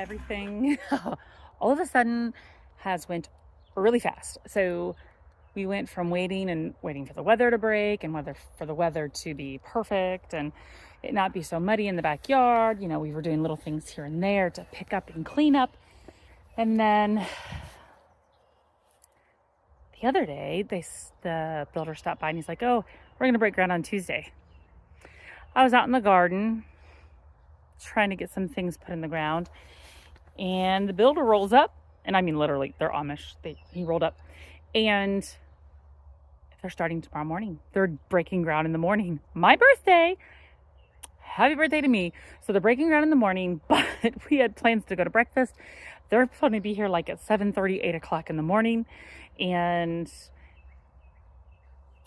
everything all of a sudden has went really fast. So we went from waiting for the weather to break and for the weather to be perfect and it not be so muddy in the backyard. We were doing little things here and there to pick up and clean up. And then the other day, the builder stopped by and he's like, "Oh, we're going to break ground on Tuesday." I was out in the garden trying to get some things put in the ground, and the builder rolls up, and I mean literally, they're Amish. He rolled up, and they're starting tomorrow morning. They're breaking ground in the morning. My birthday. Happy birthday to me. So they're breaking ground in the morning, but we had plans to go to breakfast. They're going to be here like at 7:30, 8 o'clock in the morning. And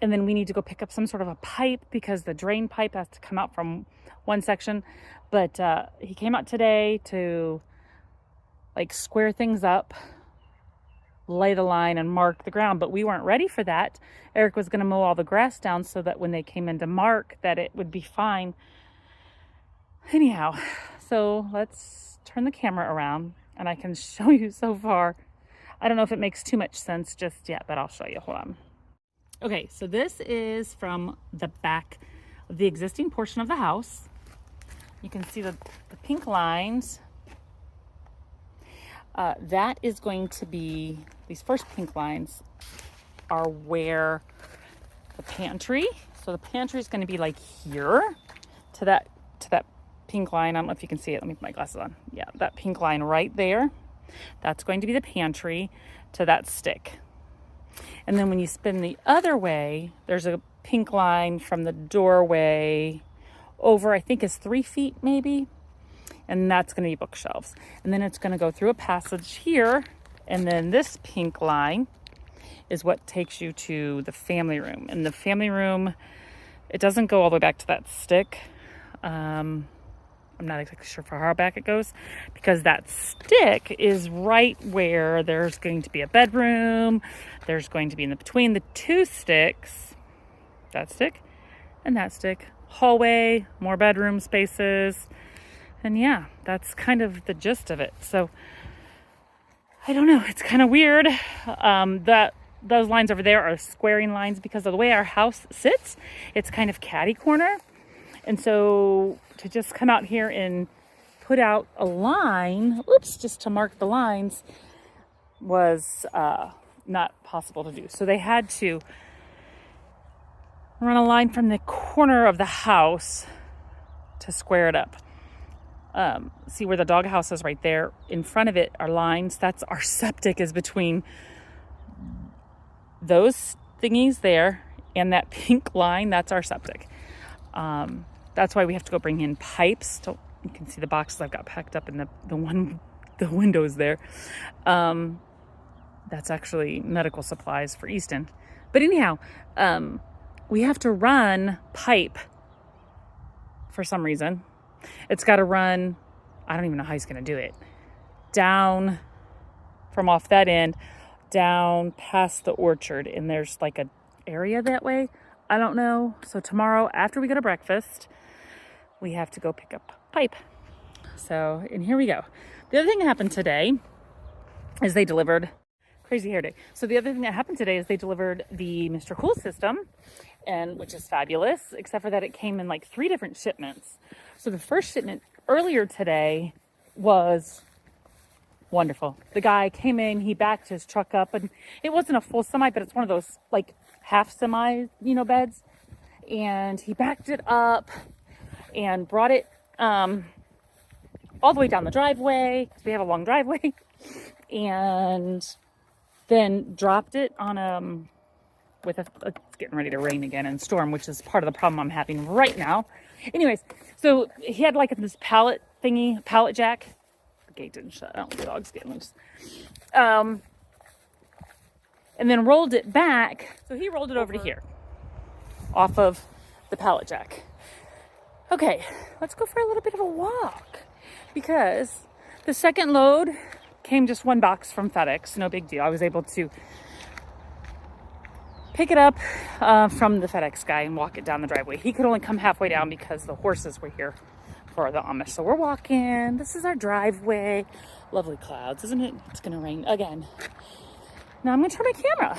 then we need to go pick up some sort of a pipe because the drain pipe has to come out from one section. But he came out today to like square things up, lay the line and mark the ground, but we weren't ready for that. Eric was going to mow all the grass down so that when they came in to mark that it would be fine. Anyhow, so let's turn the camera around and I can show you so far. I don't know if it makes too much sense just yet, but I'll show you. Hold on. Okay, so this is from the back of the existing portion of the house. You can see the pink lines. That is going to be, these first pink lines are where the pantry. So the pantry is going to be like here to that pink line. I don't know if you can see it. Let me put my glasses on. Yeah, that pink line right there. That's going to be the pantry to that stick. And then when you spin the other way, there's a pink line from the doorway over, I think is 3 feet maybe. And that's going to be bookshelves. And then it's going to go through a passage here. And then this pink line is what takes you to the family room. And the family room, it doesn't go all the way back to that stick. I'm not exactly sure for how back it goes because that stick is right where there's going to be a bedroom. There's going to be in between the two sticks, that stick and that stick, hallway, more bedroom spaces. And yeah, that's kind of the gist of it. So I don't know. It's kind of weird. Those lines over there are squaring lines because of the way our house sits. It's kind of catty corner. And so to just come out here and put out a line, just to mark the lines was not possible to do. So they had to run a line from the corner of the house to square it up. See where the doghouse is right there. In front of it are lines. That's our septic is between those thingies there and that pink line. That's our septic. That's why we have to go bring in pipes. You can see the boxes I've got packed up in the windows there. That's actually medical supplies for Easton. But anyhow, we have to run pipe for some reason. It's got to run, I don't even know how he's going to do it, down from off that end, down past the orchard. And there's like an area that way. I don't know. So tomorrow after we go to breakfast, we have to go pick up pipe. So, and here we go. The other thing that happened today is they delivered, crazy hair day. So the other thing that happened today is they delivered the Mr. Cool system, and which is fabulous, except for that it came in like 3 different shipments. So the first shipment earlier today was wonderful. The guy came in, he backed his truck up, and it wasn't a full semi, but it's one of those like half semi, beds. And he backed it up and brought it all the way down the driveway, because we have a long driveway, and then dropped it on it's getting ready to rain again and storm, which is part of the problem I'm having right now. Anyways, so he had like this pallet jack. The gate didn't shut. Oh, the dog's getting loose. And then rolled it back. So he rolled it over to here off of the pallet jack. Okay, let's go for a little bit of a walk because the second load came just 1 box from FedEx. No big deal. I was able to pick it up from the FedEx guy and walk it down the driveway. He could only come halfway down because the horses were here. for the Amish. So we're walking. This is our driveway. Lovely clouds, isn't it? It's gonna rain again. Now I'm gonna turn my camera.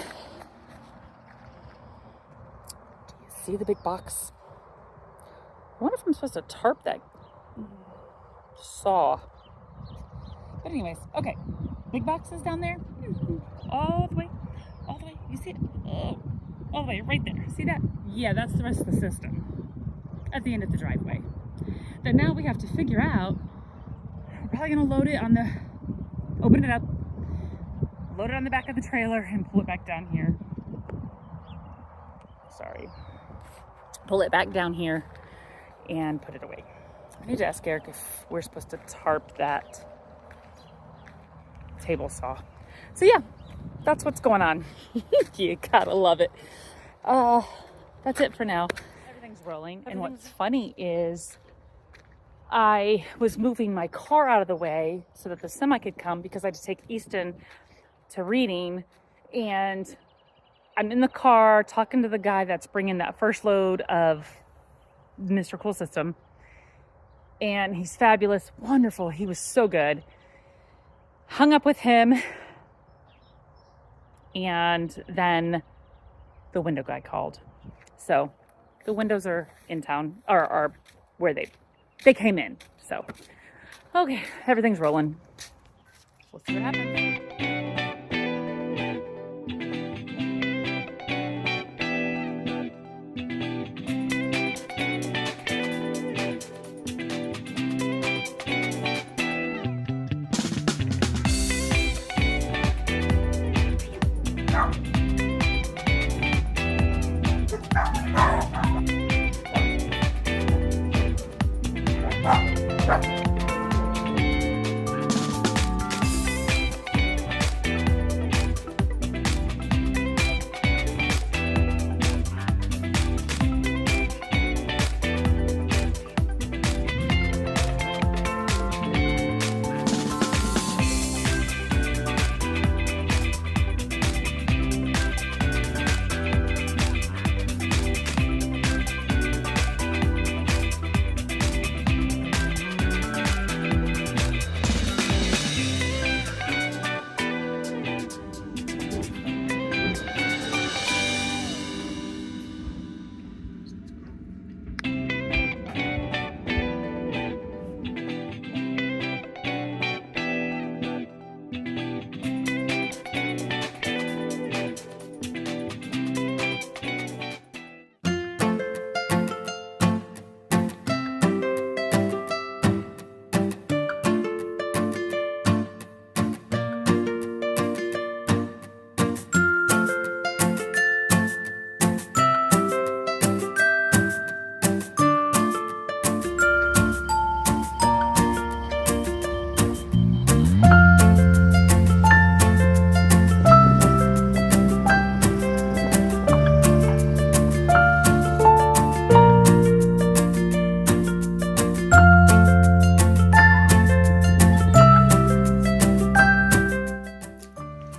Do you see the big box? I wonder if I'm supposed to tarp that saw. But anyways, okay. Big box is down there. All the way. You see it? All the way, right there. See that? Yeah, that's the rest of the system. At the end of the driveway. That now we have to figure out, we're probably gonna load it on the, open it up, load it on the back of the trailer and pull it back down here. Sorry. Pull it back down here and put it away. I need to ask Eric if we're supposed to tarp that table saw. So yeah, that's what's going on. You gotta love it. That's it for now. Everything's rolling. And what's funny is I was moving my car out of the way so that the semi could come because I had to take Easton to reading. And I'm in the car talking to the guy that's bringing that first load of Mr. Cool System. And he's fabulous, wonderful. He was so good. Hung up with him. And then the window guy called. So the windows are in town, or are where they came in. So, okay, everything's rolling. We'll see what happens.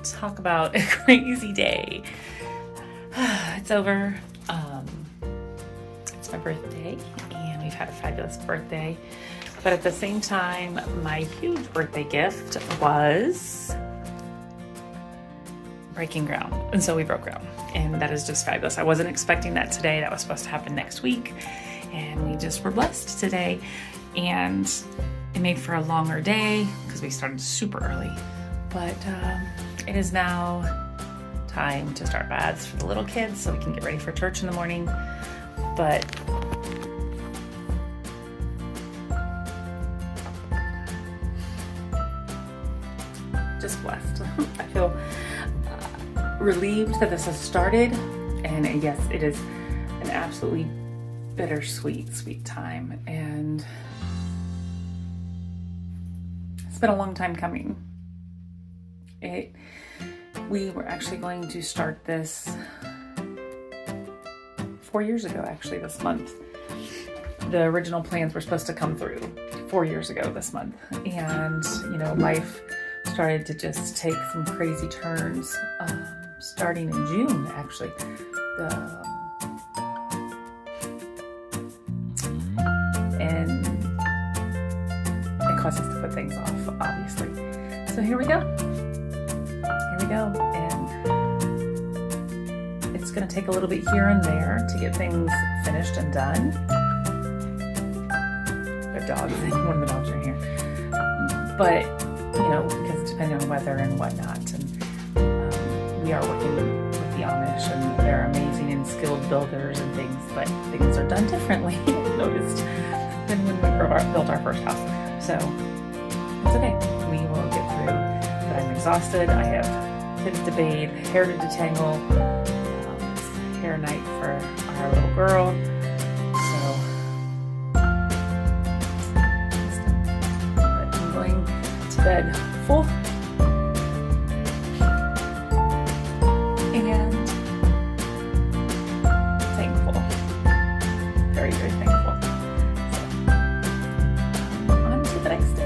Talk about a crazy day. It's over. It's my birthday and we've had a fabulous birthday. But at the same time, my huge birthday gift was breaking ground. And so we broke ground and that is just fabulous. I wasn't expecting that today. That was supposed to happen next week. And we just were blessed today. And it made for a longer day because we started super early. But it is now time to start baths for the little kids so we can get ready for church in the morning. But just blessed. I feel relieved that this has started. And yes, it is an absolutely bittersweet, sweet time. And it's been a long time coming. We were actually going to start this 4 years ago, actually, this month. The original plans were supposed to come through 4 years ago this month. And, you know, life started to just take some crazy turns, starting in June, actually. And cause us to put things off, obviously. So here we go. Here we go. And it's going to take a little bit here and there to get things finished and done. The dogs, one of the dogs are here. But, you know, because depending on weather and whatnot, and we are working with the Amish, and they're amazing and skilled builders and things, but things are done differently, I've noticed, than when we built our first house. So it's okay. We will get through. But I'm exhausted. I have kids to bathe, hair to detangle, it's hair night for our little girl. So but I'm going to bed full and thankful. Very, very thankful. So on to the next day.